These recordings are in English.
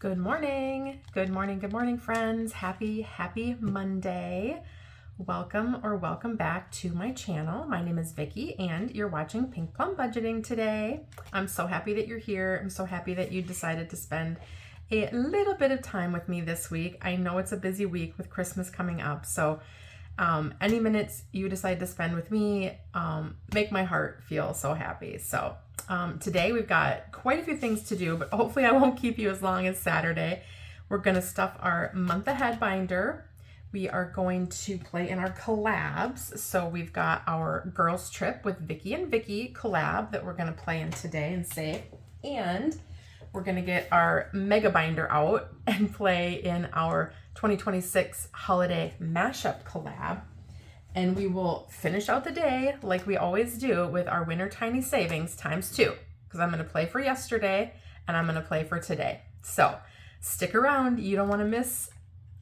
Good morning. Good morning. Good morning, friends. Happy Monday. Welcome back to my channel. My name is Vicky and you're watching Pink Plum Budgeting today. I'm so happy that you're here. I'm so happy that you decided to spend a little bit of time with me this week. I know it's a busy week with Christmas coming up, so any minutes you decide to spend with me make my heart feel so happy. So today we've got quite a few things to do, but hopefully I won't keep you as long as Saturday. We're going to stuff our month ahead binder. We are going to play in our collabs. So we've got our girls trip with Vicky and Vicky collab that we're going to play in today and save. And we're going to get our mega binder out and play in our 2026 holiday mashup collab. And we will finish out the day like we always do with our winter tiny savings times 2, because I'm going to play for yesterday and I'm going to play for today. So stick around. You don't want to miss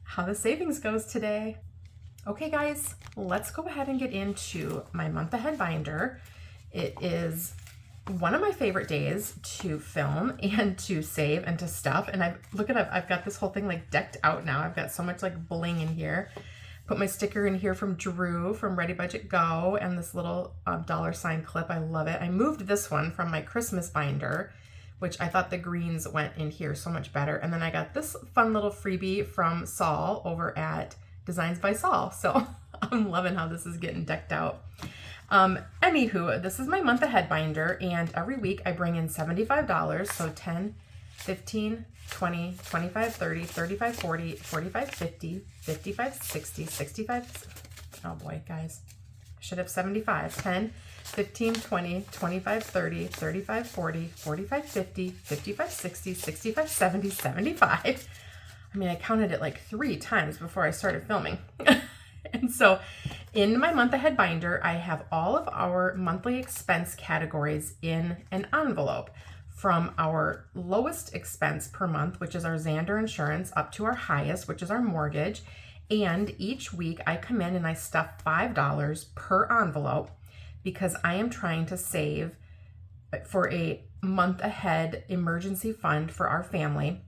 how the savings goes today. Okay, guys, let's go ahead and get into my month ahead binder. It is one of my favorite days to film and to save and to stuff. And I've got this whole thing like decked out now. I've got so much like bling in here. Put my sticker in here from Drew from Ready Budget Go and this little $sign clip. I love it. I moved this one from my Christmas binder, which I thought the greens went in here so much better. And then I got this fun little freebie from Saul over at Designs by Saul. So I'm loving how this is getting decked out. Anywho, this is my month ahead binder, and every week I bring in $75. So 10, 15, 20, 25, 30, 35, 40, 45, 50, 55, 60, 65. Oh boy, guys, I should have 75. 10, 15, 20, 25, 30, 35, 40, 45, 50, 55, 60, 65, 70, 75. I mean, I counted it like 3 times before I started filming. And so in my month ahead binder, I have all of our monthly expense categories in an envelope, from our lowest expense per month, which is our Xander insurance, up to our highest, which is our mortgage. And each week I come in and I stuff $5 per envelope because I am trying to save for a month ahead emergency fund for our family.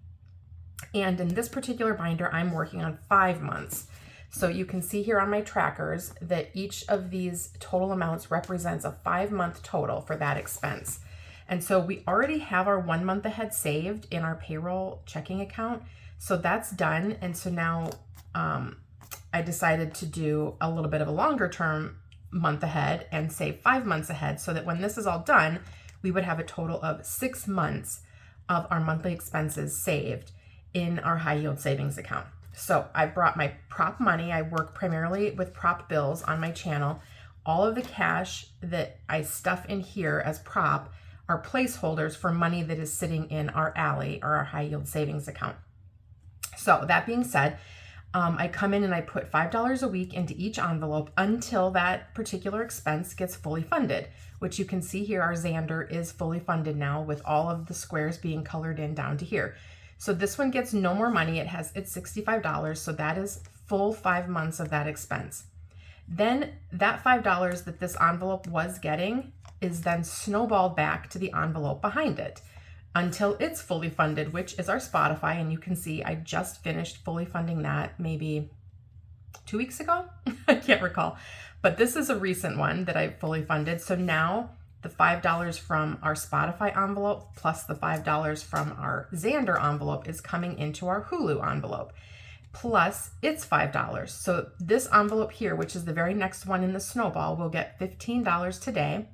And in this particular binder, I'm working on 5 months. So you can see here on my trackers that each of these total amounts represents a 5-month total for that expense. And so we already have our 1 month ahead saved in our payroll checking account. So that's done. And so now I decided to do a little bit of a longer term month ahead and save 5 months ahead, so that when this is all done, we would have a total of 6 months of our monthly expenses saved in our high yield savings account. So I brought my prop money. I work primarily with prop bills on my channel. All of the cash that I stuff in here as prop are placeholders for money that is sitting in our alley or our high yield savings account. So that being said, I come in and I put $5 a week into each envelope until that particular expense gets fully funded, which you can see here, our Xander is fully funded now with all of the squares being colored in down to here. So this one gets no more money. It's $65. So that is full 5 months of that expense. Then that $5 that this envelope was getting is then snowballed back to the envelope behind it until it's fully funded, which is our Spotify. And you can see I just finished fully funding that maybe 2 weeks ago. I can't recall, but this is a recent one that I fully funded. So now the $5 from our Spotify envelope plus the $5 from our Xander envelope is coming into our Hulu envelope. Plus it's $5. So this envelope here, which is the very next one in the Snowball, will get $15 today.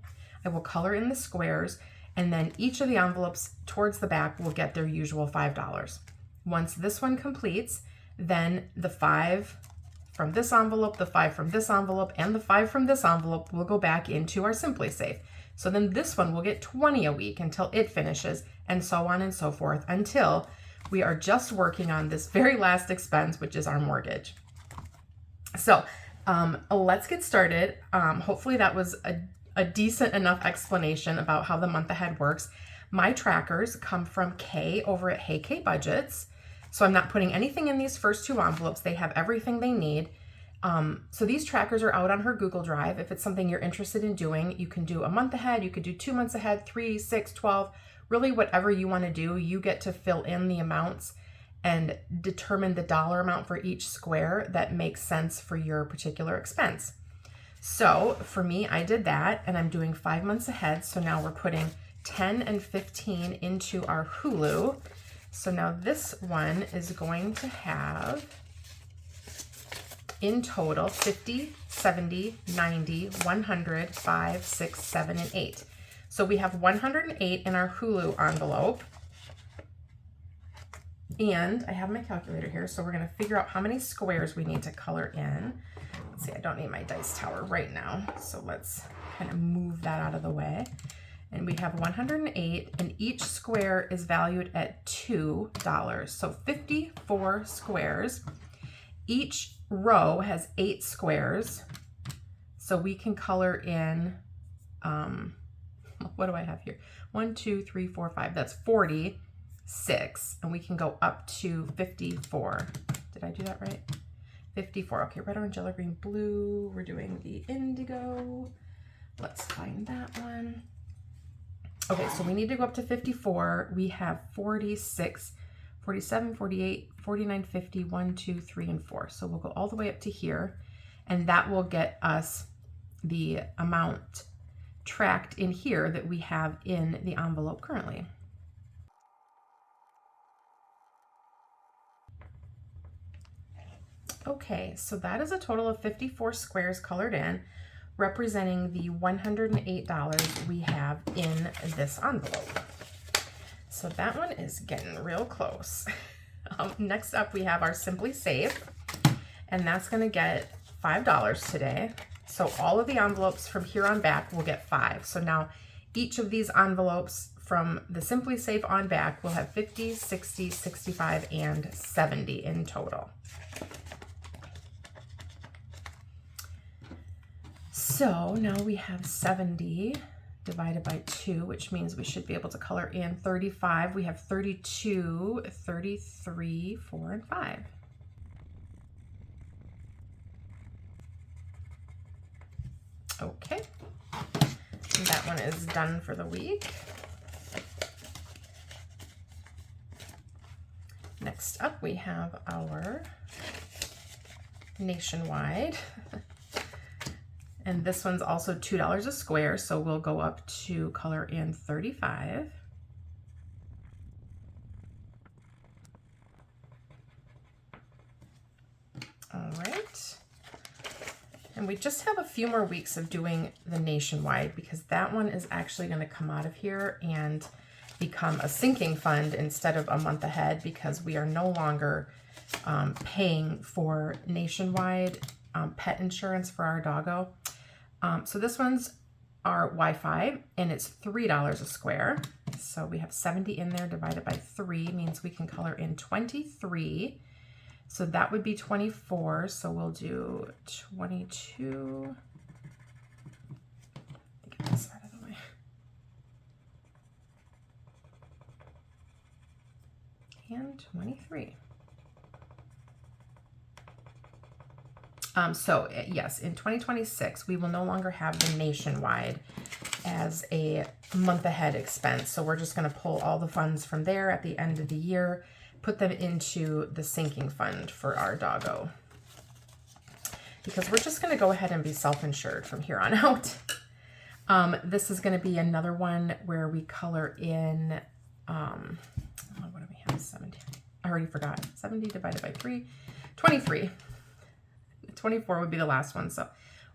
I will color in the squares, and then each of the envelopes towards the back will get their usual $5. Once this one completes, then the 5 from this envelope, the 5 from this envelope, and the 5 from this envelope will go back into our Simply Safe. So then this one will get 20 a week until it finishes, and so on and so forth, until we are just working on this very last expense, which is our mortgage. So let's get started. Hopefully that was a decent enough explanation about how the month ahead works. My trackers come from Kay over at Hey Kay Budgets. So I'm not putting anything in these first 2 envelopes. They have everything they need. So these trackers are out on her Google Drive. If it's something you're interested in doing, you can do a month ahead, you could do 2 months ahead, 3, 6, 12, really whatever you want to do. You get to fill in the amounts and determine the dollar amount for each square that makes sense for your particular expense. So for me, I did that, and I'm doing 5 months ahead. So now we're putting 10 and 15 into our Hulu. So now this one is going to have in total 50, 70, 90, 100, 5, 6, 7, and 8. So we have 108 in our Hulu envelope. And I have my calculator here, so we're going to figure out how many squares we need to color in. Let's see, I don't need my dice tower right now, so let's kind of move that out of the way. And we have 108, and each square is valued at $2, so 54 squares. Each row has 8 squares, so we can color in, what do I have here? 1, 2, 3, 4, 5, that's 46, and we can go up to 54. Did I do that right? 54, okay, red, orange, yellow, green, blue. We're doing the indigo. Let's find that one. Okay, so we need to go up to 54. We have 46, 47, 48, 49, 50, 1, 2, 3, and 4. So we'll go all the way up to here, and that will get us the amount tracked in here that we have in the envelope currently. Okay, so that is a total of 54 squares colored in, representing the $108 we have in this envelope. So that one is getting real close. Next up, we have our Simply Safe, and that's gonna get $5 today. So all of the envelopes from here on back will get 5. So now each of these envelopes from the Simply Safe on back will have 50, 60, 65, and 70 in total. So now we have 70 divided by 2, which means we should be able to color in 35. We have 32, 33, 4, and 5. Okay, and that one is done for the week. Next up, we have our Nationwide. And this one's also $2 a square, so we'll go up to color in 35. All right. And we just have a few more weeks of doing the Nationwide, because that one is actually going to come out of here and become a sinking fund instead of a month ahead, because we are no longer paying for Nationwide pet insurance for our doggo. So this one's our Wi-Fi, and it's $3 a square. So we have 70 in there divided by 3 means we can color in 23. So that would be 24. So we'll do 22. Get this out of the way. And 23. So yes, in 2026, we will no longer have the Nationwide as a month ahead expense. So we're just going to pull all the funds from there at the end of the year, put them into the sinking fund for our doggo, because we're just going to go ahead and be self-insured from here on out. This is going to be another one where we color in, what do we have? 70. I already forgot. 70 divided by 3, 23. 24 would be the last one. So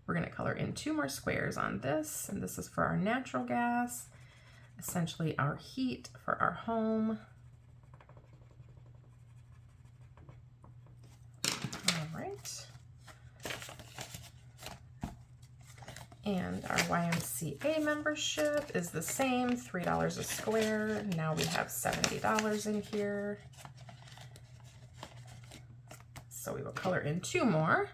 we're going to color in 2 more squares on this. And this is for our natural gas, essentially our heat for our home. All right. And our YMCA membership is the same, $3 a square. Now we have $70 in here. So we will color in 2 more.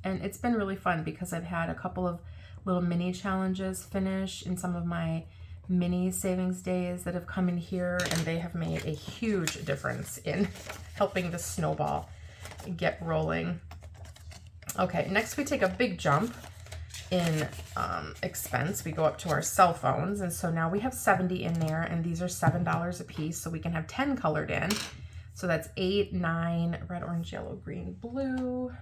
And it's been really fun because I've had a couple of little mini challenges finish in some of my mini savings days that have come in here, and they have made a huge difference in helping the snowball get rolling. Okay, next we take a big jump in expense. We go up to our cell phones, and so now we have 70 in there, and these are $7 a piece, so we can have 10 colored in. So that's 8, 9, red, orange, yellow, green, blue,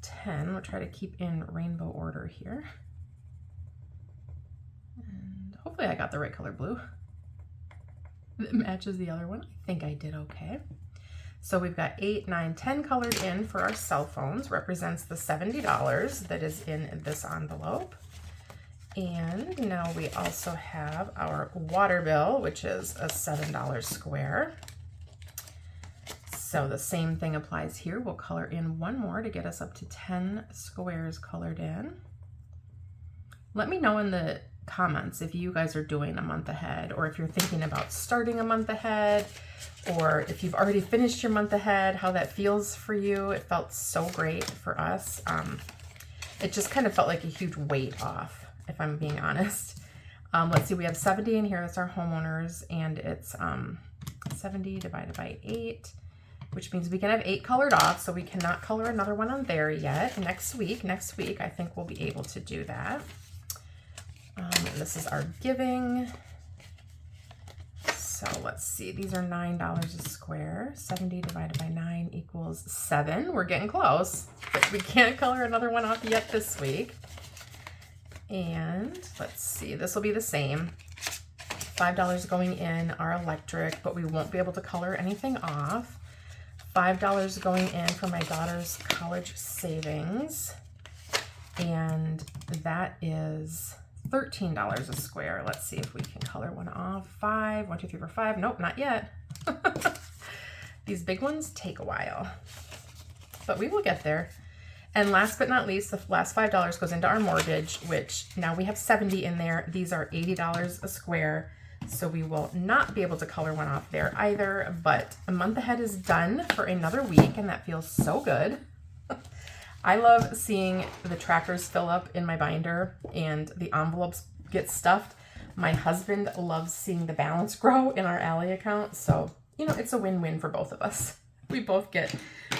10. We'll try to keep in rainbow order here. And hopefully I got the right color blue that matches the other one. I think I did okay. So we've got 8, 9, 10 colored in for our cell phones, represents the $70 that is in this envelope. And now we also have our water bill, which is a $7 square. So the same thing applies here. We'll color in one more to get us up to 10 squares colored in. Let me know in the comments if you guys are doing a month ahead, or if you're thinking about starting a month ahead, or if you've already finished your month ahead, how that feels for you. It felt so great for us. It just kind of felt like a huge weight off, if I'm being honest. Let's see, we have 70 in here. That's our homeowners, and it's 70 divided by 8, which means we can have 8 colored off, so we cannot color another one on there yet. Next week, I think we'll be able to do that. This is our giving. So let's see, these are $9 a square. 70 divided by 9 equals 7. We're getting close, but we can't color another one off yet this week. And let's see, this will be the same. $5 going in our electric, but we won't be able to color anything off. $5 going in for my daughter's college savings. And that is $13 a square. Let's see if we can color one off. 5, 1, 2, 3, 4, 5. Nope, not yet. These big ones take a while, but we will get there. And last but not least, the last $5 goes into our mortgage, which now we have 70 in there. These are $80 a square, so we will not be able to color one off there either, but a month ahead is done for another week, and that feels so good. I love seeing the trackers fill up in my binder and the envelopes get stuffed. My husband loves seeing the balance grow in our Ally account, so you know, it's a win-win for both of us. We both get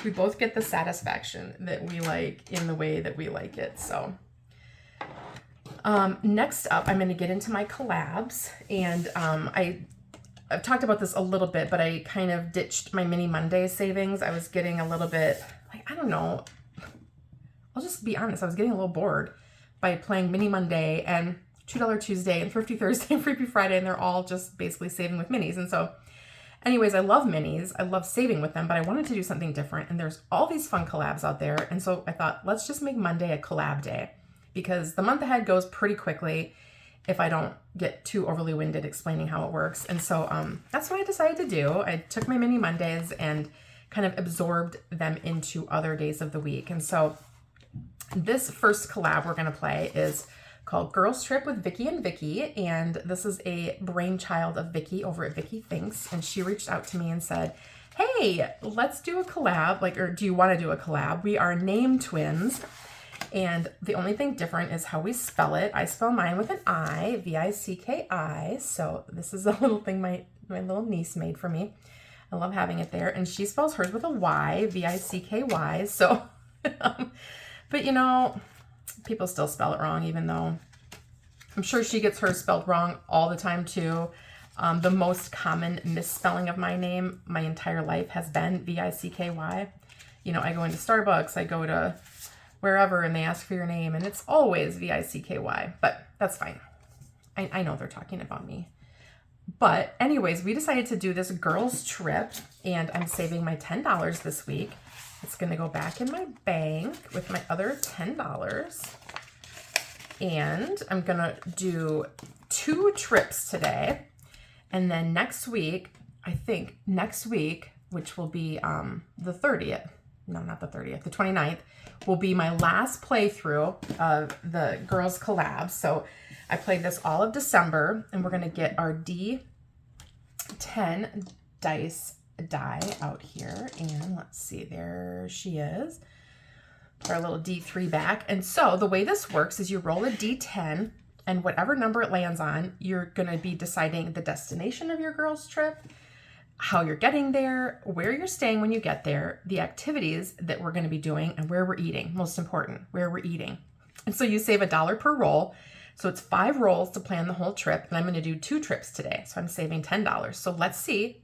the satisfaction that we like in the way that we like it. So next up, I'm going to get into my collabs, and I've talked about this a little bit, but I kind of ditched my mini Monday savings. I was getting a little bit, like, I don't know, I'll just be honest, I was getting a little bored by playing mini Monday and $2 Tuesday and Thrifty Thursday and Freebie Friday, and they're all just basically saving with minis. And so anyways, I love minis. I love saving with them, but I wanted to do something different. And there's all these fun collabs out there. And so I thought, let's just make Monday a collab day, because the month ahead goes pretty quickly if I don't get too overly winded explaining how it works. And so that's what I decided to do. I took my mini Mondays and kind of absorbed them into other days of the week. And so this first collab we're going to play is called Girls Trip with Vicky and Vicky, and this is a brainchild of Vicky over at Vicky Thinks, and she reached out to me and said, hey, let's do a collab, or do you want to do a collab? We are name twins, and the only thing different is how we spell it. I spell mine with an I, V-I-C-K-I, so this is a little thing my little niece made for me. I love having it there, and she spells hers with a Y, V-I-C-K-Y, so but you know, people still spell it wrong, even though I'm sure she gets hers spelled wrong all the time too. The most common misspelling of my name my entire life has been V-I-C-K-Y. You know, I go into Starbucks, I go to wherever, and they ask for your name, and it's always V-I-C-K-Y, but that's fine. I know they're talking about me. But anyways, we decided to do this girls trip, and I'm saving my $10 this week. It's going to go back in my bank with my other $10. And I'm going to do 2 trips today. And then next week, I think next week, which will be the 30th, no, not the 30th, the 29th, will be my last playthrough of the girls collab. So I played this all of December, and we're going to get our D10 dice die out here, and let's see, there she is. Put our little D3 back. And so the way this works is you roll a D10, and whatever number it lands on, you're going to be deciding the destination of your girls trip, how you're getting there, where you're staying when you get there, the activities that we're going to be doing, and where we're eating. Most important, where we're eating. And so you save $1 per roll. So it's 5 rolls to plan the whole trip. And I'm going to do 2 trips today. So I'm saving $10. So let's see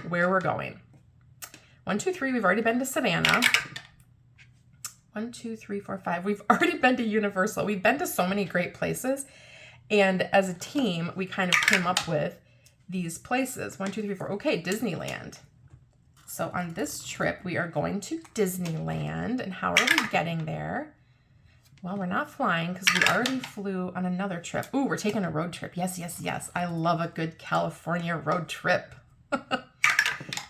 where we're going. 1, 2, 3. We've already been to Savannah. 1, 2, 3, 4, 5. We've already been to Universal. We've been to so many great places. And as a team, we kind of came up with these places. 1, 2, 3, 4. Okay, Disneyland. So on this trip, we are going to Disneyland. And how are we getting there? Well, we're not flying because we already flew on another trip. Ooh, we're taking a road trip. Yes, yes, yes. I love a good California road trip.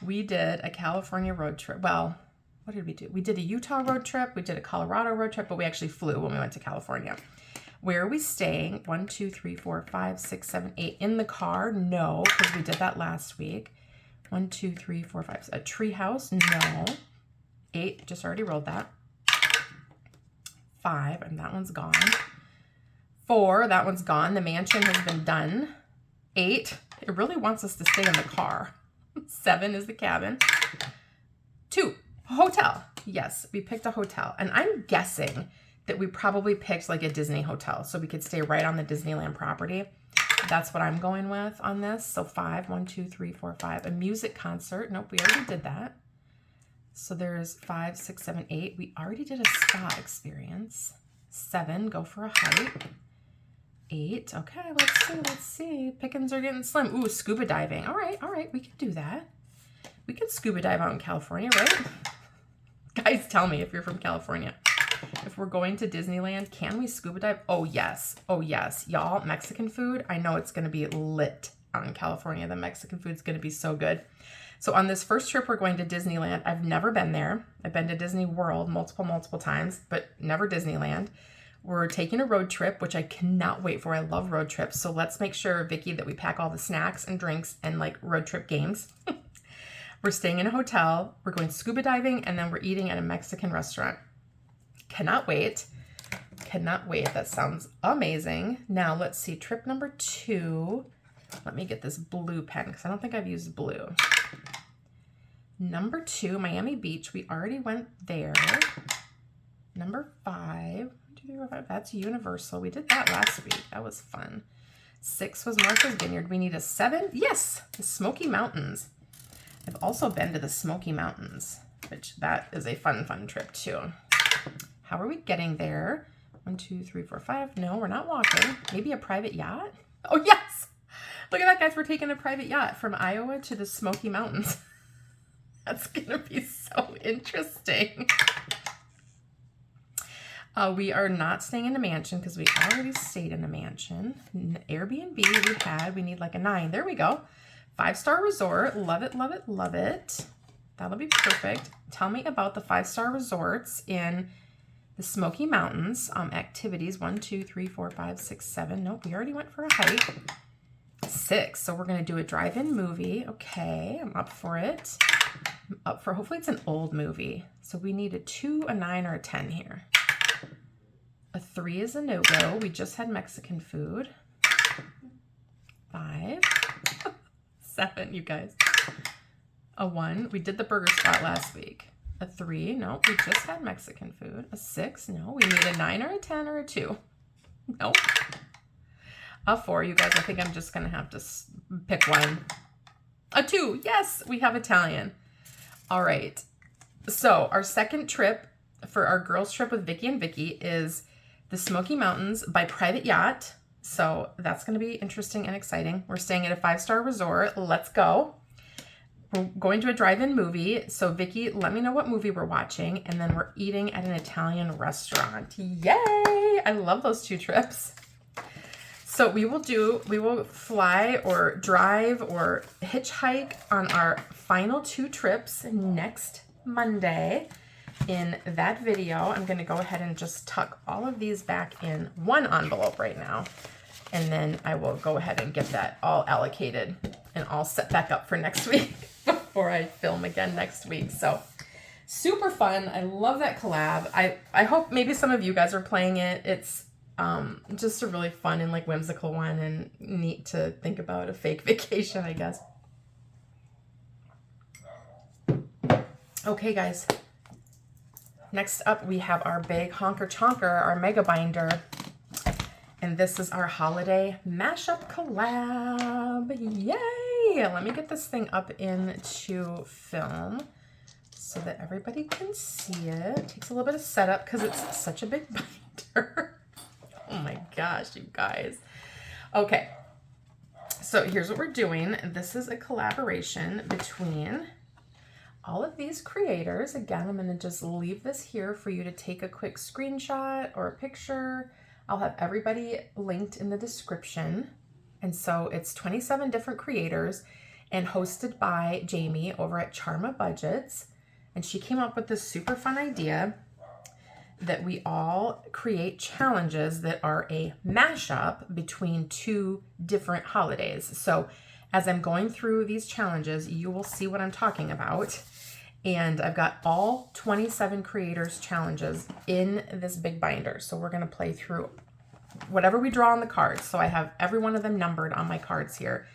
We did a California road trip. Well, what did we do? We did a Utah road trip. We did a Colorado road trip, but we actually flew when we went to California. Where are we staying? 1, 2, 3, 4, 5, 6, 7, 8. In the car? No, because we did that last week. 1, 2, 3, 4, 5. A tree house? No. 8, just already rolled that. 5, and that one's gone. 4, that one's gone. The mansion has been done. 8, it really wants us to stay in the car. 7 is the cabin. 2, hotel. Yes, we picked a hotel. And I'm guessing that we probably picked like a Disney hotel so we could stay right on the Disneyland property. That's what I'm going with on this. So 5, 1, 2, 3, 4, 5. A music concert. Nope, we already did that. So there's 5, 6, 7, 8. We already did a spa experience. 7, go for a hike. 8, okay, let's see. Pickings are getting slim. Ooh, scuba diving. All right, we can do that. We can scuba dive out in California, right? Guys, tell me if you're from California. If we're going to Disneyland, can we scuba dive? Oh, yes. Oh, yes. Y'all, Mexican food, I know it's going to be lit out in California. The Mexican food's going to be so good. So on this first trip, we're going to Disneyland. I've never been there. I've been to Disney World multiple times, but never Disneyland. We're taking a road trip, which I cannot wait for. I love road trips. So let's make sure, Vicky, that we pack all the snacks and drinks and like road trip games. We're staying in a hotel. We're going scuba diving, and then we're eating at a Mexican restaurant. Cannot wait. Cannot wait. That sounds amazing. Now let's see. Trip number 2. Let me get this blue pen because I don't think I've used blue. Number 2, Miami Beach. We already went there. Number 5. 1, 2, 3, 4, 5. That's Universal. We did that last week. That was fun. 6 was Martha's Vineyard. We need a 7. Yes, the Smoky Mountains. I've also been to the Smoky Mountains, which that is a fun trip too. How are we getting there? 1, 2, 3, 4, 5. No, we're not walking. Maybe a private yacht? Oh, yes. Look at that, guys. We're taking a private yacht from Iowa to the Smoky Mountains. That's going to be so interesting. We are not staying in a mansion because we already stayed in a mansion. Airbnb we need like a 9. There we go. 5-star resort. Love it, love it, love it. That'll be perfect. Tell me about the 5-star resorts in the Smoky Mountains. Activities 1, 2, 3, 4, 5, 6, 7. Nope, we already went for a hike. 6. So we're going to do a drive-in movie. Okay, I'm up for it. I'm up for, hopefully it's an old movie. So we need a 2, a 9, or a 10 here. A 3 is a no-go. We just had Mexican food. 5. 7, you guys. A 1. We did the burger spot last week. A 3. No, we just had Mexican food. A 6. No, we need a 9 or a 10 or a 2. Nope. A 4, you guys. I think I'm just going to have to pick one. A 2. Yes, we have Italian. All right. So our second trip for our girls trip with Vicky and Vicky is the Smoky Mountains by private yacht. So that's going to be interesting and exciting. We're staying at a 5-star resort. Let's go. We're going to a drive-in movie. So Vicky, let me know what movie we're watching. And then we're eating at an Italian restaurant. Yay! I love those 2 trips. So we will fly or drive or hitchhike on our final 2 trips next Monday. In that video, I'm going to go ahead and just tuck all of these back in one envelope right now. And then I will go ahead and get that all allocated and all set back up for next week before I film again next week. So super fun. I love that collab. I hope maybe some of you guys are playing it. It's just a really fun and like whimsical one and neat to think about a fake vacation, I guess. Okay, guys. Next up, we have our big honker chonker, our mega binder. And this is our holiday mashup collab. Yay! Let me get this thing up into film so that everybody can see it. It takes a little bit of setup because it's such a big binder. Oh my gosh, you guys. Okay, so here's what we're doing. This is a collaboration between all of these creators. Again, I'm going to just leave this here for you to take a quick screenshot or a picture. I'll have everybody linked in the description. And so it's 27 different creators and hosted by Jamie over at Charma Budgets. And she came up with this super fun idea that we all create challenges that are a mashup between two different holidays. So as I'm going through these challenges, you will see what I'm talking about. And I've got all 27 creators challenges in this big binder. So we're going to play through whatever we draw on the cards. So I have every one of them numbered on my cards here.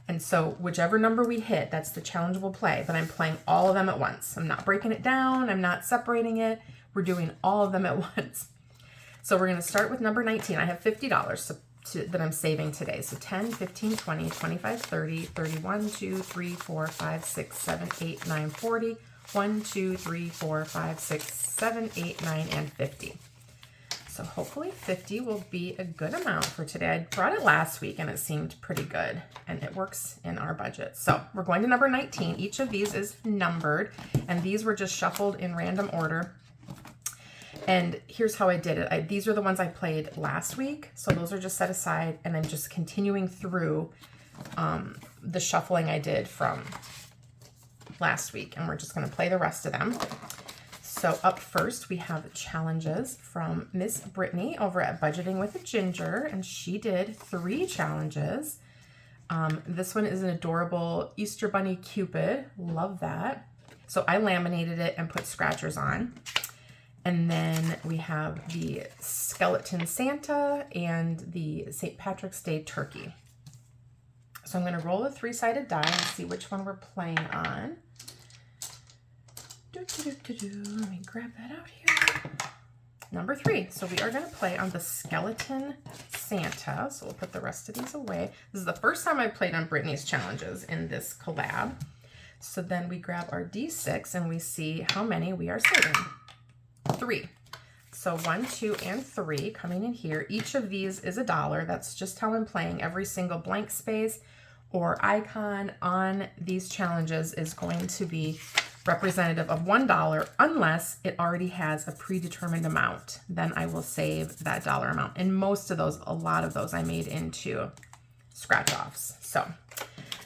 And so whichever number we hit, that's the challenge we'll play. But I'm playing all of them at once. I'm not breaking it down. I'm not separating it. We're doing all of them at once. So we're going to start with number 19. I have $50 that I'm saving today. So 10, 15, 20, 25, 30, 31, 2, 3, 4, 5, 6, 7, 8, 9, 40. 1, 2, 3, 4, 5, 6, 7, 8, 9, and 50. So hopefully 50 will be a good amount for today. I brought it last week and it seemed pretty good and it works in our budget. So we're going to number 19. Each of these is numbered and these were just shuffled in random order. And here's how I did it. These are the ones I played last week. So those are just set aside and I'm just continuing through the shuffling I did from last week. And we're just going to play the rest of them. So up first, we have challenges from Miss Brittany over at Budgeting with a Ginger. And she did 3 challenges. This one is an adorable Easter Bunny Cupid. Love that. So I laminated it and put scratchers on. And then we have the Skeleton Santa and the St. Patrick's Day Turkey. So I'm going to roll a 3-sided die and see which one we're playing on. Let me grab that out here. Number 3. So we are going to play on the Skeleton Santa. So we'll put the rest of these away. This is the first time I played on Brittany's challenges in this collab. So then we grab our D6 and we see how many we are saving. 3. So 1, 2, and 3 coming in here. Each of these is $1. That's just how I'm playing. Every single blank space or icon on these challenges is going to be representative of $1 unless it already has a predetermined amount. Then I will save that dollar amount. And most of those, a lot of those I made into scratch offs. So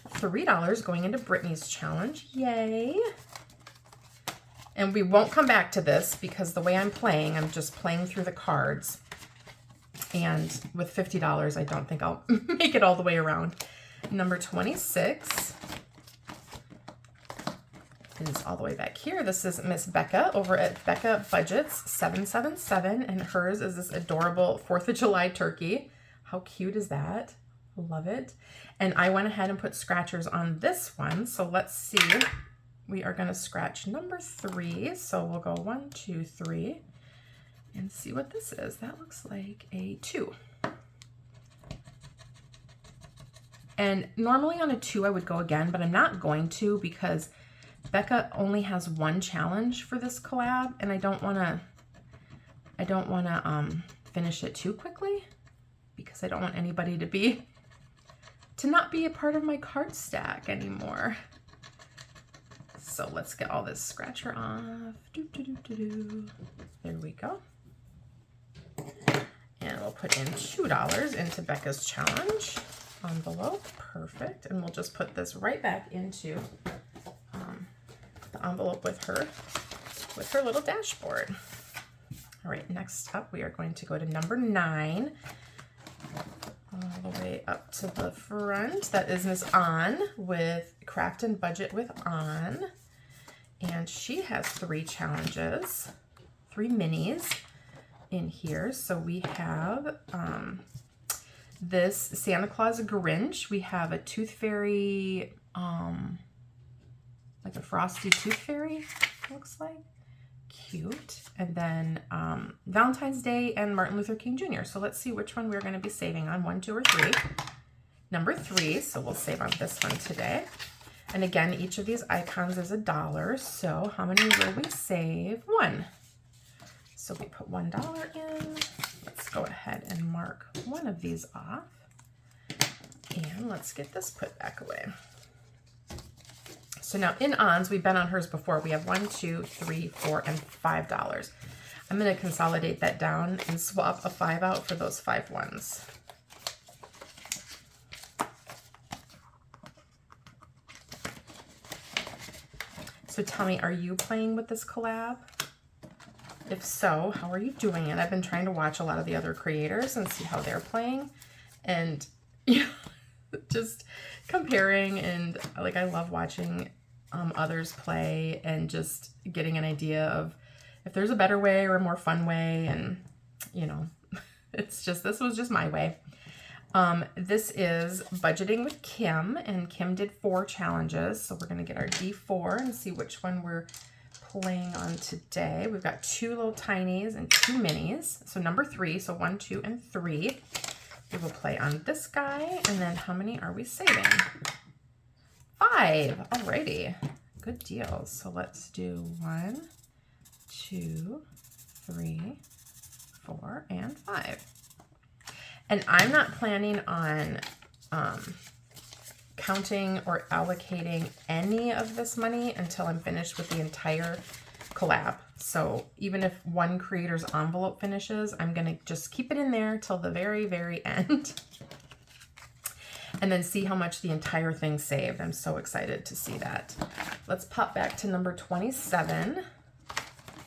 $3 going into Brittany's challenge. Yay. And we won't come back to this because the way I'm playing, I'm just playing through the cards. And with $50, I don't think I'll make it all the way around. Number 26 is all the way back here. This is Miss Becca over at Becca Budgets 777. And hers is this adorable 4th of July turkey. How cute is that? Love it. And I went ahead and put scratchers on this one. So let's see. We are going to scratch number 3. So we'll go 1, 2, 3 and see what this is. That looks like a 2. And normally on a 2 I would go again, but I'm not going to because Becca only has 1 challenge for this collab and I don't want to finish it too quickly because I don't want anybody to not be a part of my card stack anymore. So let's get all this scratcher off. There we go. And we'll put in $2 into Becca's challenge envelope. Perfect. And we'll just put this right back into the envelope with her little dashboard. All right, next up we are going to go to number 9. All the way up to the front. That is Miss On with Craft and Budget with On. And she has 3 challenges, 3 minis in here. So we have this Santa Claus Grinch. We have a Tooth Fairy, like a frosty Tooth Fairy. looks like. Cute. And then Valentine's Day and Martin Luther King Jr. So let's see which one we're going to be saving on, 1, 2, or 3. Number 3, so we'll save on this one today. And again, each of these icons is $1. So how many will we save? 1. So we put $1 in. Let's go ahead and mark one of these off. And let's get this put back away. So now in ons, we've been on hers before. We have $1, $2, $3, $4, and $5. I'm going to consolidate that down and swap a 5 out for those 5 ones. So tell me, are you playing with this collab? If so, how are you doing it? I've been trying to watch a lot of the other creators and see how they're playing. And you know, just comparing, and like I love watching others play and just getting an idea of if there's a better way or a more fun way. And you know, it's just, this was just my way. This is budgeting with Kim, and Kim did 4 challenges. So we're going to get our D4 and see which one we're playing on today. We've got 2 little tinies and 2 minis. So number 3, so 1, 2, and 3. We will play on this guy. And then how many are we saving? 5. Alrighty. Good deals. So let's do 1, 2, 3, 4, and 5. And I'm not planning on counting or allocating any of this money until I'm finished with the entire collab. So even if one creator's envelope finishes, I'm going to just keep it in there till the very, very end. And then see how much the entire thing saved. I'm so excited to see that. Let's pop back to number 27.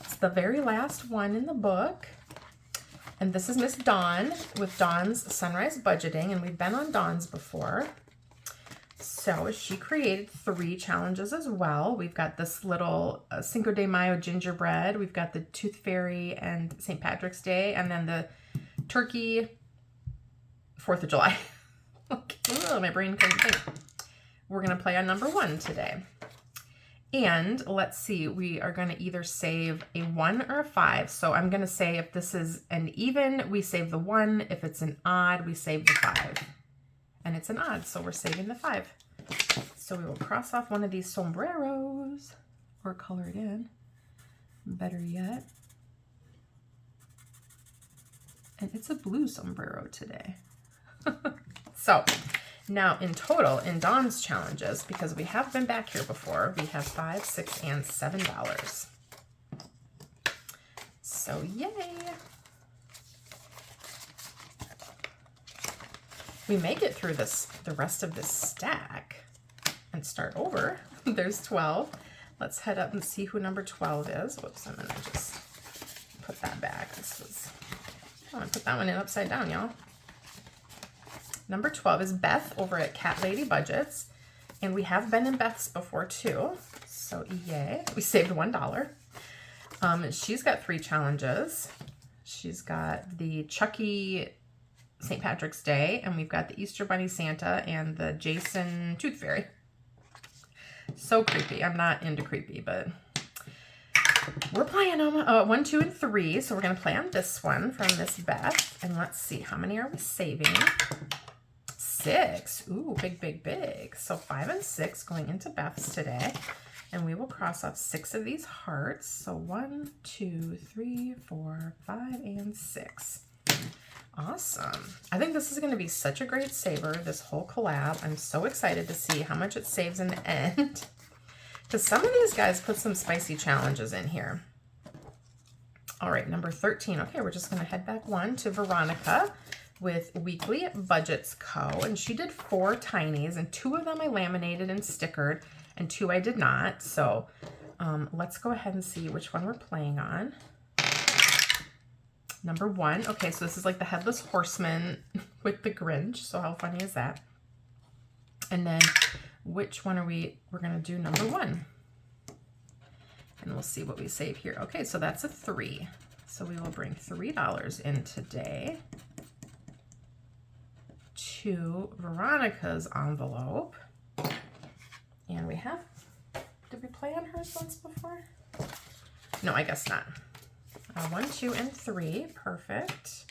It's the very last one in the book. And this is Miss Dawn with Dawn's Sunrise Budgeting. And we've been on Dawn's before. So she created 3 challenges as well. We've got this little Cinco de Mayo gingerbread. We've got the Tooth Fairy and St. Patrick's Day. And then the turkey 4th of July. Oh, my brain couldn't think. We're going to play on number 1 today. And let's see, we are going to either save a 1 or a 5. So I'm going to say if this is an even, we save the 1. If it's an odd, we save the 5. And it's an odd, so we're saving the 5. So we will cross off one of these sombreros or color it in. Better yet. And it's a blue sombrero today. So now in total, in Dawn's challenges, because we have been back here before, we have $5, $6, and $7. So yay. We may get through this, the rest of this stack and start over. There's 12. Let's head up and see who number 12 is. Whoops, I'm gonna just put that back. I'm gonna put that one in upside down, y'all. Number 12 is Beth over at Cat Lady Budgets. And we have been in Beth's before too. So yay. We saved $1. She's got 3 challenges. She's got the Chucky St. Patrick's Day, and we've got the Easter Bunny Santa and the Jason Tooth Fairy. So creepy. I'm not into creepy, but we're playing them 1, 2, and 3. So we're going to play on this one from Miss Beth. And let's see, how many are we saving? 6. Ooh, big, big, big. So 5 and 6 going into Beth's today. And we will cross off 6 of these hearts. So 1, 2, 3, 4, 5, and 6. Awesome. I think this is going to be such a great saver, this whole collab. I'm so excited to see how much it saves in the end. Because some of these guys put some spicy challenges in here. All right, number 13. Okay, we're just going to head back 1 to Veronica with Weekly Budgets Co. And she did 4 tinies, and 2 of them I laminated and stickered, and 2 I did not. So let's go ahead and see which one we're playing on. Number 1. Okay, so this is like the Headless Horseman with the Grinch. So how funny is that? And then which one are we're going to do number 1. And we'll see what we save here. Okay, so that's a 3. So we will bring $3 in today to Veronica's envelope. And we have, did we play on hers once before? No, I guess not. 1, 2, and 3. Perfect.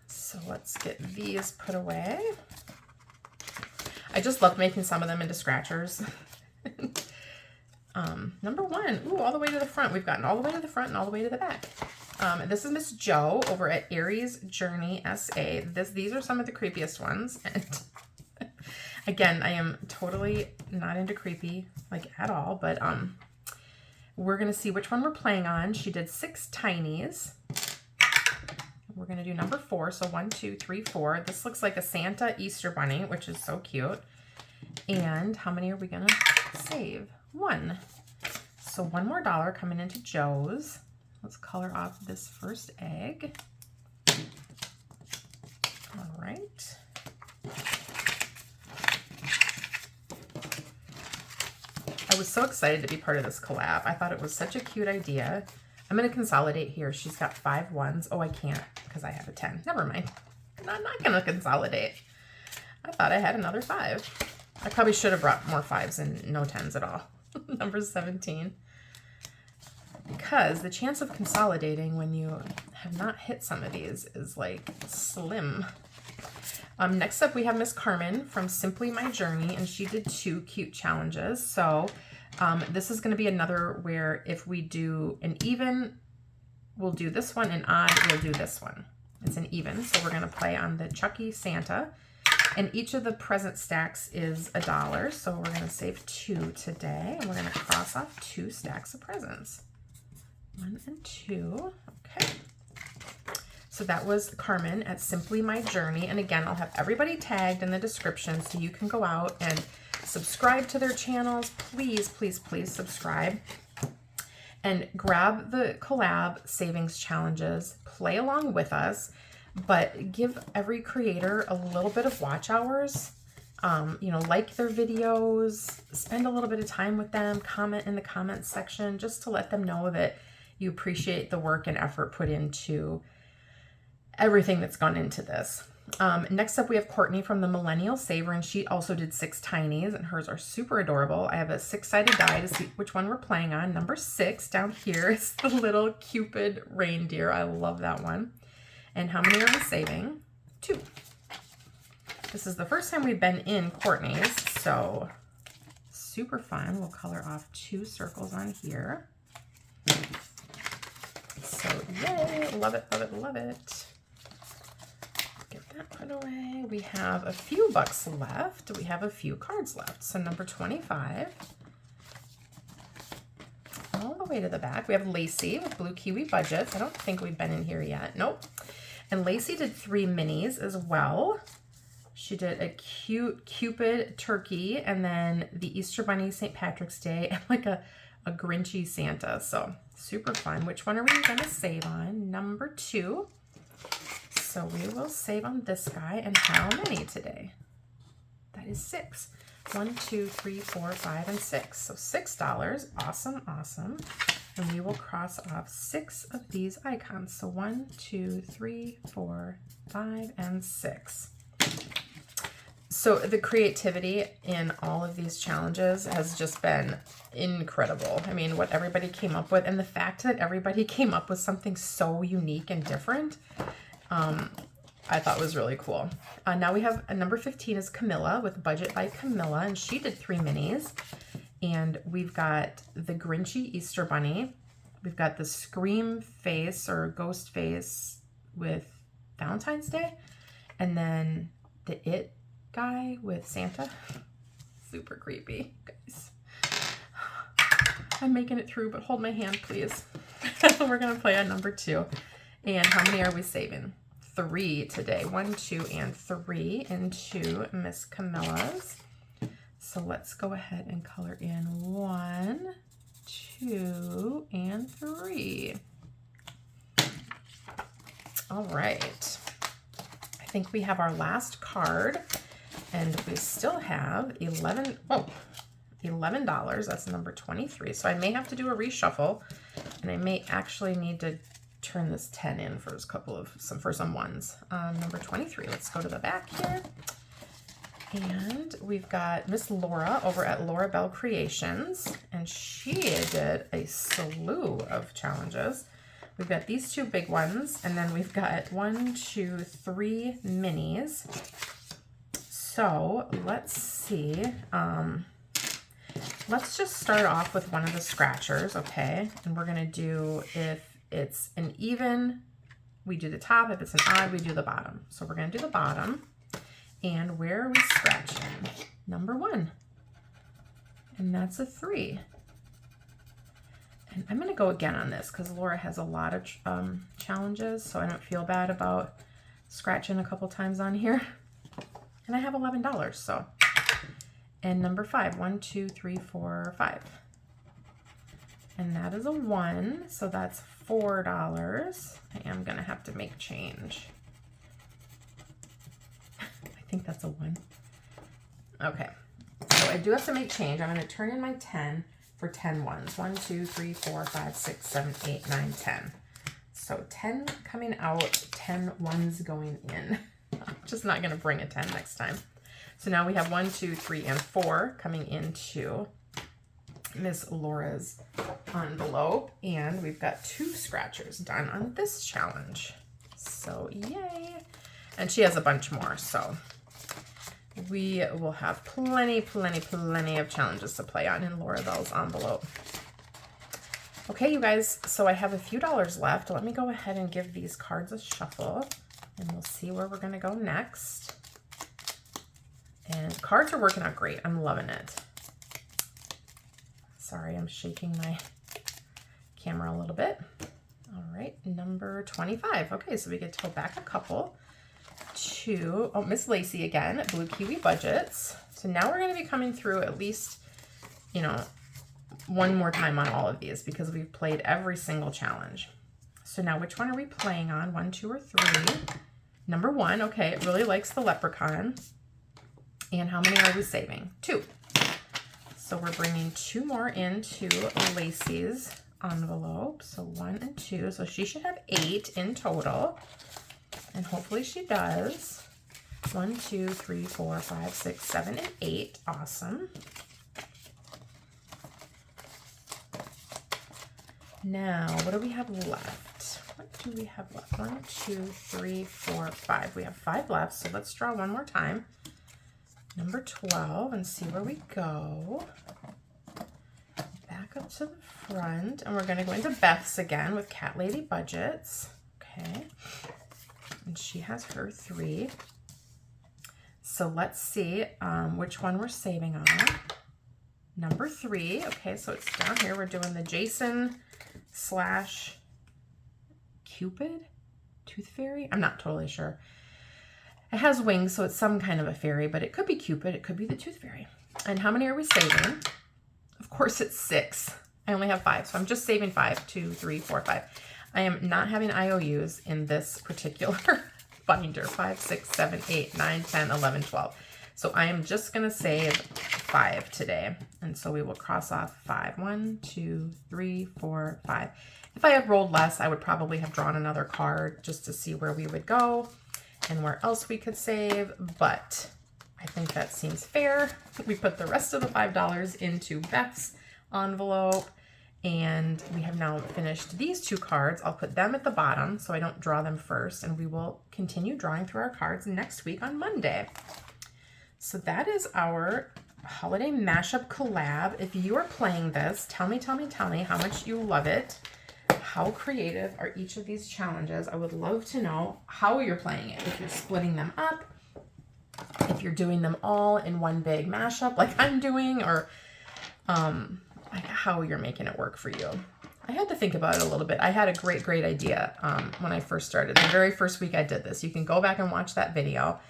So let's get these put away. I just love making some of them into scratchers. Number 1. Ooh, all the way to the front. We've gotten all the way to the front and all the way to the back. This is Miss Jo over at Aries Journey SA. These are some of the creepiest ones. And again, I am totally not into creepy, like at all, but we're going to see which one we're playing on. She did 6 Tinies. We're going to do number 4. So 1, 2, 3, 4. This looks like a Santa Easter bunny, which is so cute. And how many are we going to save? 1. So $1 more coming into Joe's. Let's color off this first egg. All right. I was so excited to be part of this collab. I thought it was such a cute idea. I'm going to consolidate here. She's got 5 ones. Oh, I can't because I have a 10. Never mind. I'm not going to consolidate. I thought I had another 5. I probably should have brought more 5s and no 10s at all. Number 17. Because the chance of consolidating when you have not hit some of these is like slim. Next up we have Miss Carmen from Simply My Journey, and she did 2 cute challenges. So this is going to be another where if we do an even, we'll do this one, and odd, we'll do this one. It's an even, so we're going to play on the Chucky Santa, and each of the present stacks is $1. So we're going to save 2 today, and we're going to cross off 2 stacks of presents. 1 and 2. Okay. So that was Carmen at Simply My Journey. And again, I'll have everybody tagged in the description so you can go out and subscribe to their channels. Please, please, please subscribe. And grab the collab savings challenges. Play along with us. But give every creator a little bit of watch hours. You know, like their videos. Spend a little bit of time with them. Comment in the comments section just to let them know that you appreciate the work and effort put into everything that's gone into this. Next up, we have Courtney from the Millennial Saver, and she also did 6 Tinies, and hers are super adorable. I have a 6-sided die to see which one we're playing on. Number 6 down here is the little Cupid reindeer. I love that one. And how many are we saving? 2. This is the first time we've been in Courtney's, so super fun. We'll color off 2 circles on here. So yay, love it, love it, love it. Get that put away. We have a few bucks left. We have a few cards left. So number 25. All the way to the back. We have Lacey with Blue Kiwi Budgets. I don't think we've been in here yet. Nope. And Lacey did 3 minis as well. She did a cute Cupid turkey, and then the Easter Bunny, St. Patrick's Day, and like a Grinchy Santa. So super fun. Which one are we going to save on? Number 2. So we will save on this guy. And how many today? That is 6. 1, 2, 3, 4, 5, and 6. So $6. Awesome, awesome. And we will cross off 6 of these icons. So 1, 2, 3, 4, 5, and 6. So the creativity in all of these challenges has just been incredible. I mean, what everybody came up with, and the fact that everybody came up with something so unique and different, I thought was really cool. Now we have number 15 is Camilla with Budget by Camilla, and she did 3 minis. And we've got the Grinchy Easter Bunny. We've got the Scream face or Ghost face with Valentine's Day. And then the It guy with Santa. Super creepy, guys. I'm making it through, but hold my hand, please. We're going to play on number 2. And how many are we saving? 3 today. 1, 2, and 3 into Miss Camilla's. So let's go ahead and color in 1, 2, and 3. All right. I think we have our last card, and we still have $11. That's number 23. So I may have to do a reshuffle, and I may actually need to turn this 10 in for some ones. Number 23. Let's go to the back here. And we've got Miss Laura over at Laura Bell Creations, and she did a slew of challenges. We've got these two big ones, and then we've got 1, 2, 3 minis. So let's see. Let's just start off with one of the scratchers, okay? And we're gonna do, if it's an even, we do the top. If it's an odd, we do the bottom. So we're gonna do the bottom. And where are we scratching? Number 1. And that's a 3. And I'm gonna go again on this because Laura has a lot of challenges, so I don't feel bad about scratching a couple times on here. And I have $11, so. And number 5, 1, 2, 3, 4, 5. And that is a 1, so that's $4. I am gonna have to make change. I think that's a 1. Okay, so I do have to make change. I'm gonna turn in my 10 for 10 ones. 1, 2, 3, 4, 5, 6, 7, 8, 9, 10. So 10 coming out, 10 ones going in. I'm just not gonna bring a 10 next time. So now we have 1, 2, 3, and 4 coming into Miss Laura's envelope, and we've got 2 scratchers done on this challenge. So yay! And she has a bunch more, so we will have plenty of challenges to play on in Laura Bell's envelope. Okay, you guys, so I have a few dollars left. Let me go ahead and give these cards a shuffle, and we'll see where we're gonna go next. And cards are working out great. I'm loving it. Sorry, I'm shaking my camera a little bit. All right, number 25. Okay, so we get to go back a couple to, oh, Miss Lacey again, Blue Kiwi Budgets. So now we're gonna be coming through at least, you know, one more time on all of these because we've played every single challenge. So now which one are we playing on? 1, 2, or 3? Number 1, okay, it really likes the leprechaun. And how many are we saving? 2. So we're bringing 2 more into Lacey's envelope. So 1 and 2. So she should have 8 in total. And hopefully she does. 1, 2, 3, 4, 5, 6, 7, and 8. Awesome. Now, what do we have left? What do we have left? 1, 2, 3, 4, 5. We have 5 left. So let's draw one more time. Number 12, and see where we go. Back up to the front, and we're gonna go into Beth's again with Cat Lady Budgets. Okay, and she has her 3. So let's see which one we're saving on. Number 3, okay, so it's down here. We're doing the Jason / Cupid Tooth Fairy. I'm not totally sure. It has wings, so it's some kind of a fairy, but it could be Cupid. It could be the Tooth Fairy. And how many are we saving? Of course, it's 6. I only have 5, so I'm just saving 5. 2, 3, 4, 5. I am not having IOUs in this particular binder. 5, 6, 7, 8, 9, 10, 11, 12. So I am just going to save 5 today. And so we will cross off 5. 1, 2, 3, 4, 5. If I had rolled less, I would probably have drawn another card just to see where we would go and where else we could save, but I think that seems fair. We put the rest of the $5 into Beth's envelope, and we have now finished these 2 cards. I'll put them at the bottom so I don't draw them first, and we will continue drawing through our cards next week on Monday. So that is our holiday mashup collab. If you are playing this, tell me how much you love it. How creative are each of these challenges? I would love to know how you're playing it. If you're splitting them up, if you're doing them all in one big mashup like I'm doing, or like how you're making it work for you. I had to think about it a little bit. I had a great idea when I first started. The very first week I did this. You can go back and watch that video.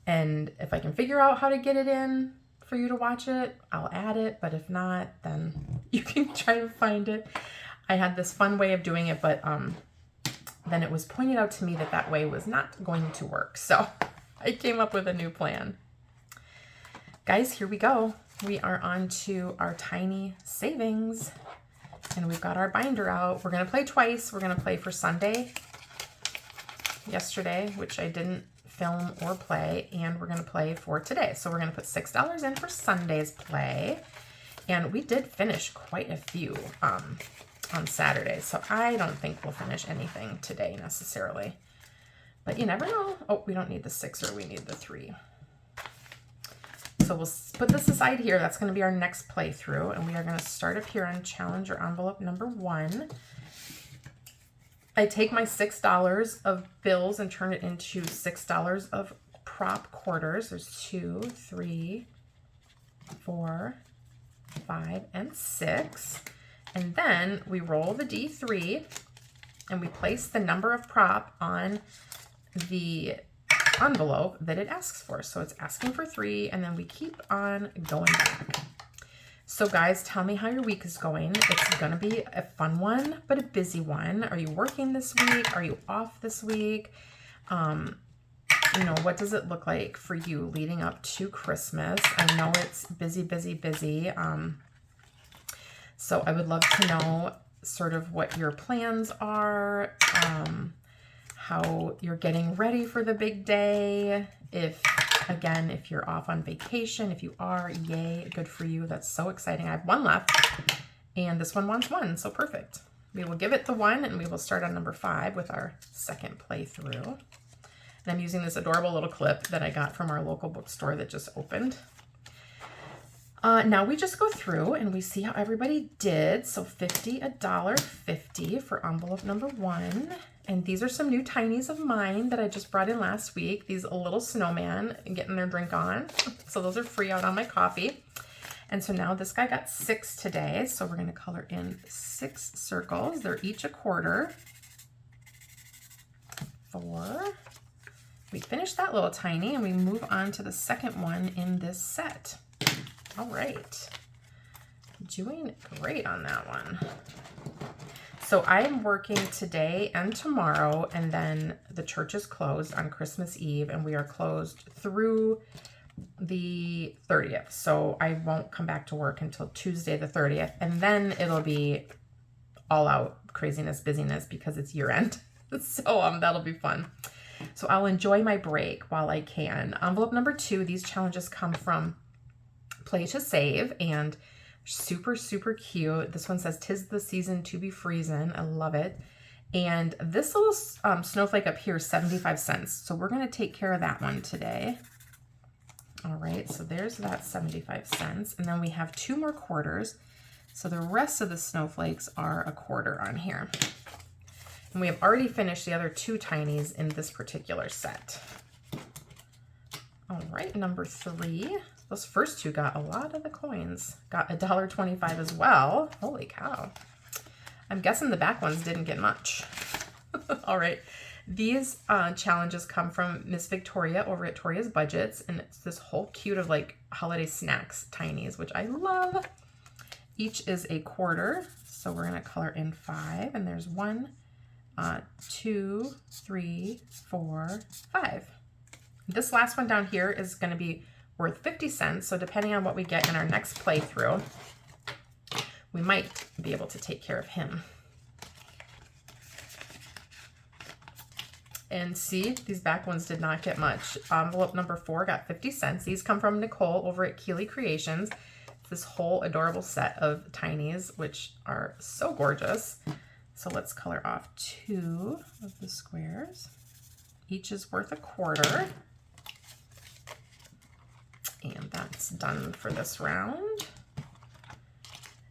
And if I can figure out how to get it in for you to watch it, I'll add it. But if not, then you can try to find it. I had this fun way of doing it, but then it was pointed out to me that that way was not going to work. So I came up with a new plan. Guys, here we go. We are on to our tiny savings, and we've got our binder out. We're going to play twice. We're going to play for Sunday yesterday, which I didn't film or play, and we're going to play for today. So we're going to put $6 in for Sunday's play. And we did finish quite a few on Saturday, so I don't think we'll finish anything today necessarily. But you never know. Oh, we don't need the 6er, we need the 3. So we'll put this aside here. That's going to be our next playthrough, and we are going to start up here on challenge or envelope number 1. I take my $6 of bills and turn it into $6 of prop quarters. There's 2, 3, 4, 5, and 6. And then we roll the D3 and we place the number of prop on the envelope that it asks for. So it's asking for 3, and then we keep on going back. So guys, tell me how your week is going. It's gonna be a fun one, but a busy one. Are you working this week? Are you off this week? You know, what does it look like for you leading up to Christmas? I know it's busy, busy, busy. So I would love to know sort of what your plans are, how you're getting ready for the big day. If you're off on vacation, if you are, yay, good for you. That's so exciting. I have 1 left, and this one wants 1, so perfect. We will give it the 1, and we will start on number 5 with our second playthrough. And I'm using this adorable little clip that I got from our local bookstore that just opened. Now we just go through and we see how everybody did. So 50, $1.50 for envelope number 1. And these are some new Tinies of mine that I just brought in last week. These little snowman getting their drink on. So those are free out on my coffee. And so now this guy got 6 today. So we're going to color in 6 circles. They're each a quarter. 4. We finish that little tiny and we move on to the second one in this set. All right, doing great on that one. So I am working today and tomorrow, and then the church is closed on Christmas Eve, and we are closed through the 30th. So I won't come back to work until Tuesday the 30th, and then it'll be all out craziness, busyness, because it's year end. So that'll be fun. So I'll enjoy my break while I can. Envelope number 2, these challenges come from Play to Save, and super, super cute. This one says, "'Tis the season to be freezin'." I love it. And this little snowflake up here is 75 cents. So we're going to take care of that one today. All right, so there's that 75 cents. And then we have 2 more quarters. So the rest of the snowflakes are a quarter on here. And we have already finished the other 2 tinies in this particular set. All right, number 3. Those first 2 got a lot of the coins. Got $1.25 as well. Holy cow. I'm guessing the back ones didn't get much. All right. These challenges come from Miss Victoria over at Toria's Budgets. And it's this whole cute of like holiday snacks tinies, which I love. Each is a quarter. So we're going to color in 5. And there's 1, 2, 3, 4, 5. This last one down here is going to be worth 50 cents. So depending on what we get in our next playthrough, we might be able to take care of him. And see, these back ones did not get much. Envelope number 4 got 50 cents. These come from Nicole over at Keeley Creations. This whole adorable set of tinies, which are so gorgeous. So let's color off 2 of the squares. Each is worth a quarter. And that's done for this round.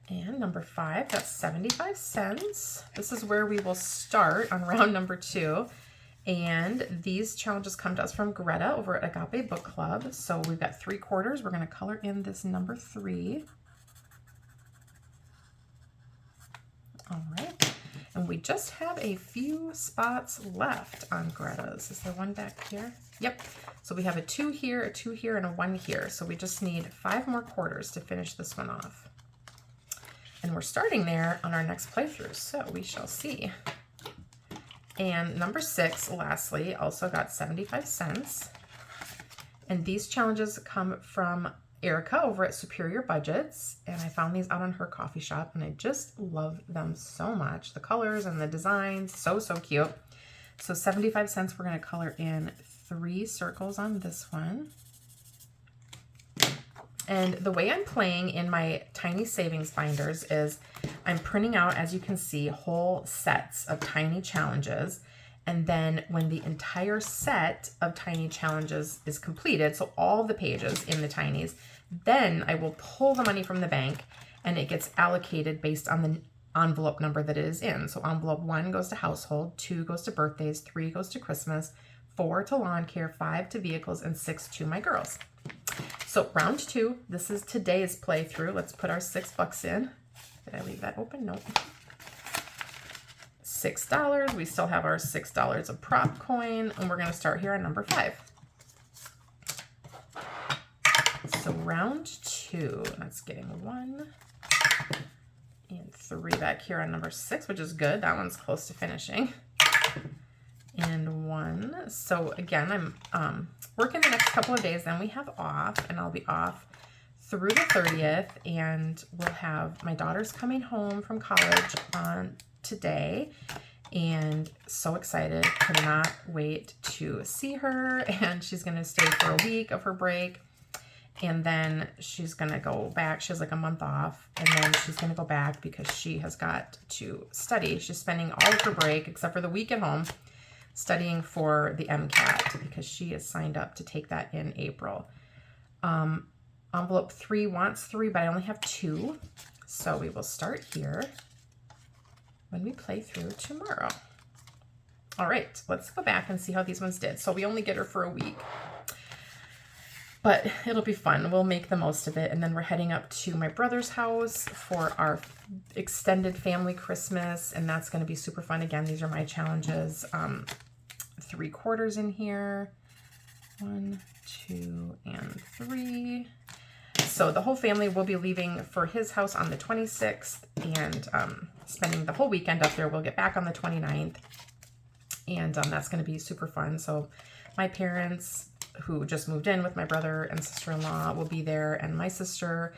And number 5, that's 75 cents. This is where we will start on round number 2. And these challenges come to us from Greta over at Agape Book Club. So we've got 3 quarters. We're going to color in this number 3. All right. And we just have a few spots left on Greta's. Is there one back here? Yep. So we have a 2 here, a 2 here, and a 1 here. So we just need 5 more quarters to finish this one off. And we're starting there on our next playthrough, so we shall see. And number 6, lastly, also got 75 cents. And these challenges come from Erica over at Superior Budgets, and I found these out on her coffee shop, and I just love them so much. The colors and the designs, so, so cute. So 75 cents, we're going to color in 3 circles on this one. And the way I'm playing in my tiny savings binders is I'm printing out, as you can see, whole sets of tiny challenges. And then when the entire set of tiny challenges is completed, so all the pages in the tinies, then I will pull the money from the bank and it gets allocated based on the envelope number that it is in. So envelope 1 goes to household, 2 goes to birthdays, 3 goes to Christmas, 4 to lawn care, 5 to vehicles, and 6 to my girls. So round 2, this is today's playthrough. Let's put our $6 in. Did I leave that open? Nope. $6. We still have our $6 of prop coin, and we're going to start here on number 5. So round 2, that's getting 1 and 3 back here on number 6, which is good. That one's close to finishing. And 1. So again, I'm working the next couple of days, then we have off, and I'll be off through the 30th, and we'll have my daughter's coming home from college on today, and so excited, cannot wait to see her. And she's going to stay for a week of her break, and then she's going to go back. She has like a month off, and then she's going to go back because she has got to study. She's spending all of her break except for the week at home studying for the MCAT because she is signed up to take that in April. Envelope 3 wants 3, but I only have 2. So we will start here when we play through tomorrow. All right, let's go back and see how these ones did. So we only get her for a week, but it'll be fun. We'll make the most of it. And then we're heading up to my brother's house for our extended family Christmas, and that's going to be super fun. Again, these are my challenges. 3 quarters in here. 1, 2, and 3. So the whole family will be leaving for his house on the 26th and spending the whole weekend up there. We'll get back on the 29th, and that's going to be super fun. So my parents, who just moved in with my brother and sister-in-law, will be there, and my sister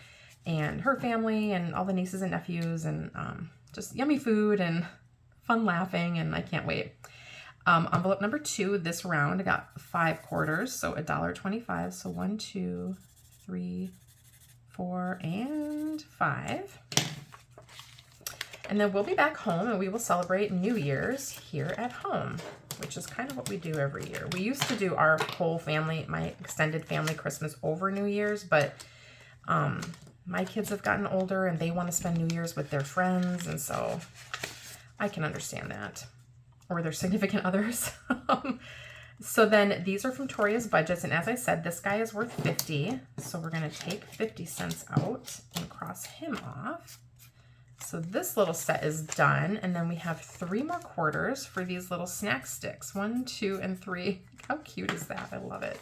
and her family and all the nieces and nephews, and just yummy food and fun laughing, and I can't wait. Envelope number 2, this round, I got 5 quarters, so $1.25. So 1, 2, 3, 4, and 5. And then we'll be back home and we will celebrate New Year's here at home, which is kind of what we do every year. We used to do our whole family, my extended family Christmas over New Year's, but my kids have gotten older and they want to spend New Year's with their friends, and so I can understand that. Or their significant others. So then these are from Toria's budgets, and as I said, this guy is worth 50, so we're going to take 50 cents out and cross him off. So this little set is done, and then we have 3 more quarters for these little snack sticks. 1, 2, and 3. How cute is that? I love it.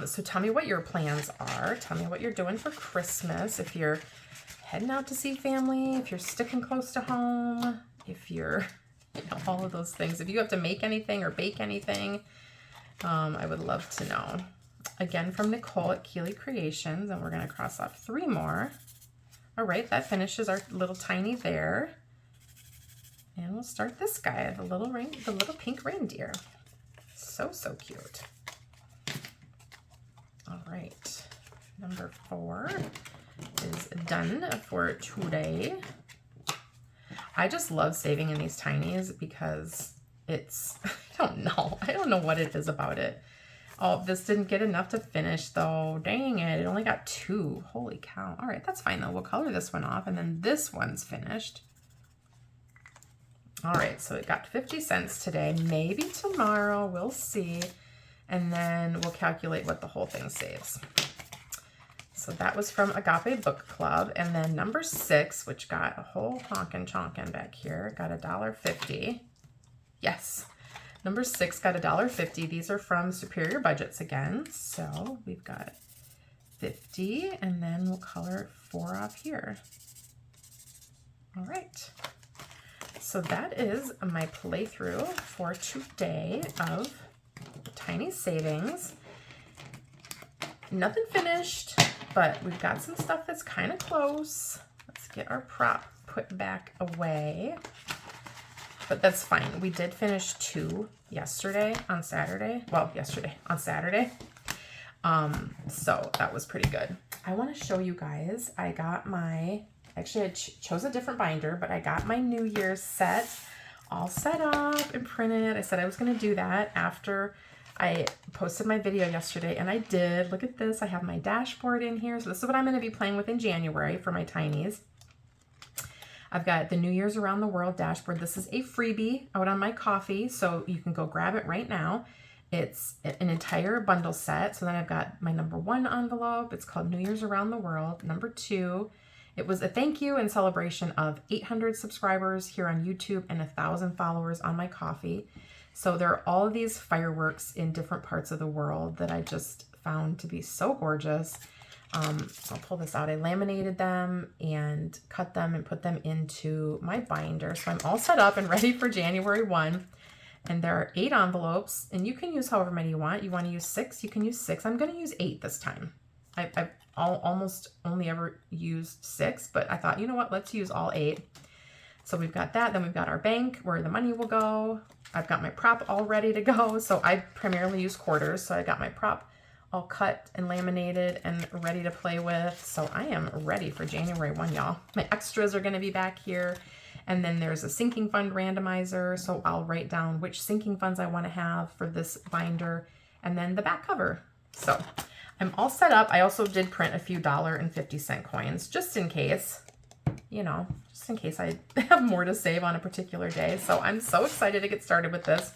So tell me what your plans are. Tell me what you're doing for Christmas. If you're heading out to see family, if you're sticking close to home, if you're, all of those things. If you have to make anything or bake anything, I would love to know. Again, from Nicole at Keeley Creations, and we're going to cross off 3 more. All right, that finishes our little tiny there. And we'll start this guy, the little pink reindeer. So cute. All right, number 4 is done for today. I just love saving in these tinies because it's, I don't know what it is about it. Oh, this didn't get enough to finish though. Dang it, it only got 2. Holy cow. All right, that's fine though. We'll color this one off, and then this one's finished. All right, so it got 50 cents today. Maybe tomorrow, we'll see. And then we'll calculate what the whole thing saves. So that was from Agape Book Club. And then number 6, which got a whole honkin' chonkin' back here, got $1.50. Yes, number 6 got $1.50. These are from Superior Budgets again. So we've got 50, and then we'll color 4 off here. All right. So that is my playthrough for today of Tiny Savings. Nothing finished, but we've got some stuff that's kind of close. Let's get our prop put back away. but that's fine. We did finish 2 yesterday on Saturday. Well, yesterday on Saturday. So that was pretty good. I want to show you guys, I got my, actually I chose a different binder, but I got my New Year's set all set up and printed. I said I was going to do that after I posted my video yesterday, and I did. Look at this. I have my dashboard in here. So this is what I'm going to be playing with in January for my Tinies. I've got the New Year's Around the World dashboard. This is a freebie out on my coffee, so you can go grab it right now. It's an entire bundle set. So then I've got my number 1 envelope. It's called New Year's Around the World. Number 2, it was a thank you and celebration of 800 subscribers here on YouTube and 1,000 followers on my coffee. So there are all of these fireworks in different parts of the world that I just found to be so gorgeous. I'll pull this out. I laminated them and cut them and put them into my binder. So I'm all set up and ready for January 1. And there are 8 envelopes, and you can use however many you want. You want to use 6, you can use 6. I'm going to use 8 this time. I've almost only ever used 6, but I thought, you know what, let's use all 8. So we've got that. Then we've got our bank where the money will go. I've got my prop all ready to go. So I primarily use quarters. So I got my prop all cut and laminated and ready to play with. So I am ready for January 1, y'all. My extras are going to be back here. And then there's a sinking fund randomizer. So I'll write down which sinking funds I want to have for this binder, and then the back cover. So I'm all set up. I also did print a few $1.50 coins just in case, you know, just in case I have more to save on a particular day. So I'm so excited to get started with this.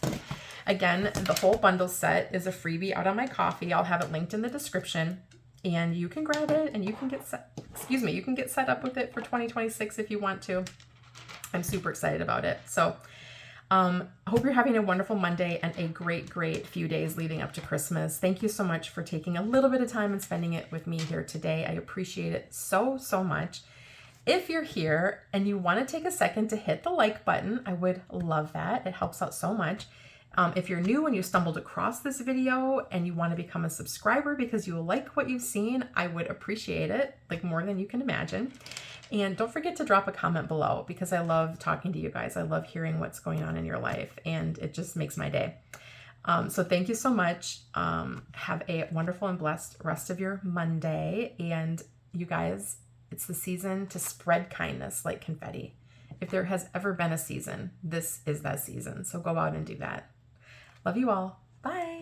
Again, the whole bundle set is a freebie out on my coffee. I'll have it linked in the description, and you can grab it and you can get set, you can get set up with it for 2026 if you want to. I'm super excited about it. So I hope you're having a wonderful Monday and a great, great few days leading up to Christmas. Thank you so much for taking a little bit of time and spending it with me here today. I appreciate it so, so much. If you're here and you want to take a second to hit the like button, I would love that. It helps out so much. If you're new and you stumbled across this video and you want to become a subscriber because you like what you've seen, I would appreciate it, like more than you can imagine. And don't forget to drop a comment below, because I love talking to you guys. I love hearing what's going on in your life, and it just makes my day. So thank you so much. Have a wonderful and blessed rest of your Monday. And you guys, it's the season to spread kindness like confetti. If there has ever been a season, this is that season. So go out and do that. Love you all. Bye.